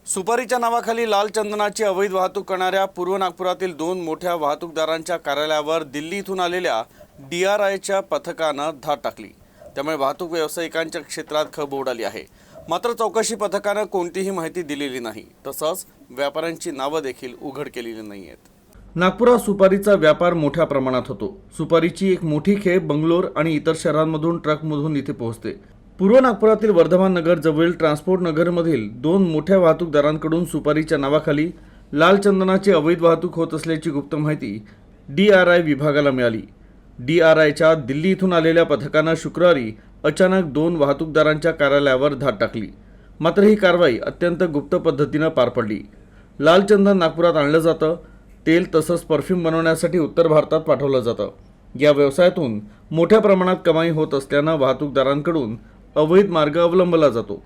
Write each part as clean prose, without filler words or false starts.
सुपारीच्या नावाखाली लाल चंदनाची अवैध वाहतूक करणाऱ्या पूर्व नागपुरातील दोन मोठ्या वाहतूकदारांच्या कार्यालयावर दिल्ली इथून आलेल्या DRIच्या पथकानं धाड टाकली। त्यामुळे वाहतूक व्यावसायिकांच्या क्षेत्रात खळबळ उडाली आहे। मात्र चौकशी पथकानं कोणतीही माहिती दिलेली नाही, तसंच व्यापाऱ्यांची नावं देखील उघड केलेली नाहीत। नागपुरात सुपारीचा व्यापार मोठ्या प्रमाणात होतो। सुपारीची एक मोठी खेप बंगलोर आणि इतर शहरांमधून ट्रकमधून इथे पोहोचते। पूर्व नागपुरातील वर्धमान नगर जवळील ट्रान्सपोर्ट नगरमधील दोन मोठ्या वाहतूकदारांकडून सुपारीच्या नावाखाली लाल चंदनाची अवैध वाहतूक होत असल्याची गुप्त माहिती DRI विभागाला मिळाली। DRIच्या दिल्ली इथून आलेल्या पथकानं शुक्रवारी अचानक दोन वाहतूकदारांच्या कार्यालयावर धाड टाकली। मात्र ही कारवाई अत्यंत गुप्त पद्धतीनं पार पडली। लाल चंदन नागपुरात आणलं जातं। तेल तसंच परफ्यूम बनवण्यासाठी उत्तर भारतात पाठवलं जातं। या व्यवसायातून मोठ्या प्रमाणात कमाई होत असल्यानं वाहतूकदारांकडून अवैध मार्ग अवलंबला जातो।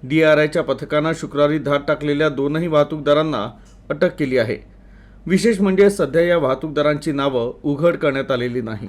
DRIच्या पथकानं शुक्रवारी धाड टाकलेल्या दोनही वाहतूकदारांना अटक केली आहे। विशेष म्हणजे सध्या या वाहतूकदारांची नावं उघड करण्यात आलेली नाही।